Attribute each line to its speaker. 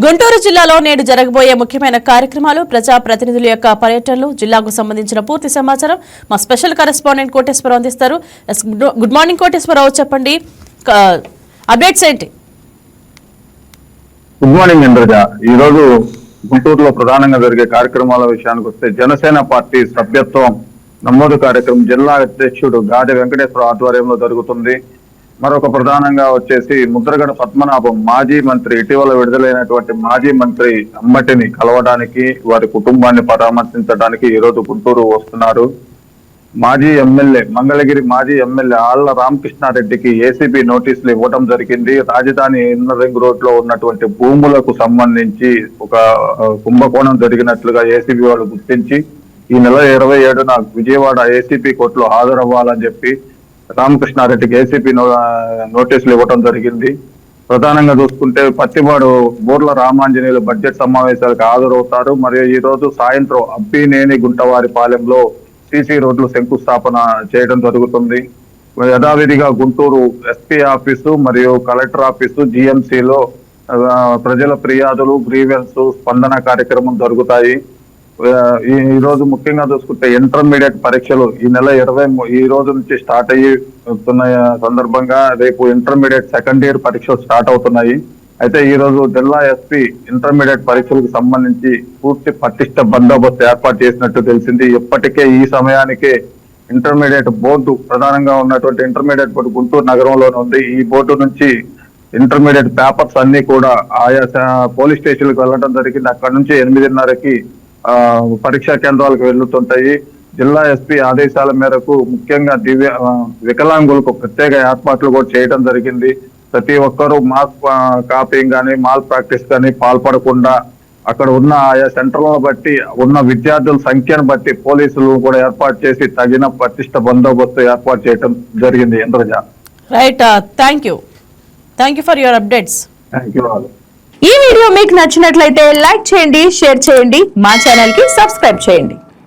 Speaker 1: గుంటూరు జిల్లాలో నేడు జరగబోయే ముఖ్యమైన కార్యక్రమాలు, ప్రజా ప్రతినిధుల యొక్క పర్యటనలు, జిల్లాకు సంబంధించిన పూర్తి సమాచారం మా స్పెషల్ కరెస్పాండెంట్ కోటేశ్వరరావు అందిస్తారు. గుడ్ మార్నింగ్ కోటేశ్వరరావు, చెప్పండి అప్డేట్స్ ఏంటి?
Speaker 2: Good morning Indraja. ఈ రోజు గుంటూరులో ప్రధానంగా జరిగే కార్యక్రమాల విషయానికి వస్తే జనసేన పార్టీ సభ్యత్వం నమోదు కార్యక్రమం జిల్లా అధ్యక్షుడు గాది వెంకటేశ్వర ఆధ్వర్యంలో జరుగుతుంది. మరొక ప్రధానంగా వచ్చేసి ముద్రగడ పద్మనాభం మాజీ మంత్రి, ఇటీవల విడుదలైనటువంటి మాజీ మంత్రి అమ్మటిని కలవడానికి, వారి కుటుంబాన్ని పరామర్శించడానికి ఈ రోజు గుంటూరు వస్తున్నారు. మాజీ ఎమ్మెల్యే, మంగళగిరి మాజీ ఎమ్మెల్యే ఆళ్ల రామకృష్ణారెడ్డికి ఏసీబీ నోటీసులు ఇవ్వడం జరిగింది. రాజధాని ఇన్నర్ రింగ్ రోడ్ లో ఉన్నటువంటి భూములకు సంబంధించి ఒక కుంభకోణం జరిగినట్లుగా ఏసీబీ వాళ్ళు గుర్తించి ఈ నెల 27న విజయవాడ ఏసీపీ కోర్టులో హాజరవ్వాలని చెప్పి రామకృష్ణారెడ్డికి ఏసీపీ నోటీసులు ఇవ్వడం జరిగింది. ప్రధానంగా చూసుకుంటే పత్తిపాడు బోర్ల రామాంజనేయులు బడ్జెట్ సమావేశాలకు హాజరవుతారు. మరియు ఈ రోజు సాయంత్రం అబ్బినేని గుంటవారి పాలెంలో సీసీ రోడ్లు శంకుస్థాపన చేయడం జరుగుతుంది. యథావిధిగా గుంటూరు ఎస్పీ ఆఫీసు మరియు కలెక్టర్ ఆఫీసు జిఎంసీలో ప్రజల ఫిర్యాదులు, గ్రీవెన్స్ స్పందన కార్యక్రమం జరుగుతాయి. ఈ రోజు ముఖ్యంగా చూసుకుంటే ఇంటర్మీడియట్ పరీక్షలు ఈ నెల 20 ఈ రోజు నుంచి స్టార్ట్ అయ్తున్న సందర్భంగా రేపు ఇంటర్మీడియట్ సెకండ్ ఇయర్ పరీక్షలు స్టార్ట్ అవుతున్నాయి. అయితే ఈ రోజు జిల్లా ఎస్పీ ఇంటర్మీడియట్ పరీక్షలకు సంబంధించి పూర్తి పటిష్ట బందోబస్తు ఏర్పాటు చేసినట్టు తెలిసింది. ఇప్పటికే ఈ సమయానికే ఇంటర్మీడియట్ బోర్డు, ప్రధానంగా ఉన్నటువంటి ఇంటర్మీడియట్ బోర్డు గుంటూరు నగరంలోనే ఉంది. ఈ బోర్డు నుంచి ఇంటర్మీడియట్ పేపర్స్ అన్ని కూడా ఆయా పోలీస్ స్టేషన్లకు వెళ్ళడం జరిగింది. అక్కడ నుంచి 8:30కి పరీక్షా కేంద్రాలకు వెళ్తుంటాయి. జిల్లా ఎస్పీ ఆదేశాల మేరకు ముఖ్యంగా వికలాంగులకు ప్రత్యేక ఏర్పాట్లు కూడా చేయడం జరిగింది. ప్రతి ఒక్కరూ మాస్ కాపీయింగ్ కానీ మాల్ ప్రాక్టీస్ కానీ పాల్పడకుండా అక్కడ ఉన్న ఆయా సెంటర్లను బట్టి ఉన్న విద్యార్థుల సంఖ్యను బట్టి పోలీసులు కూడా ఏర్పాటు చేసి తగిన పటిష్ట బందోబస్తు ఏర్పాటు చేయడం జరిగింది. Indraja,
Speaker 1: right, thank you for your updates.
Speaker 2: Thank you.
Speaker 3: ఈ వీడియో మీకు నచ్చినట్లయితే లైక్ చేయండి, షేర్ చేయండి, మా ఛానల్ కి సబ్స్క్రైబ్ చేయండి.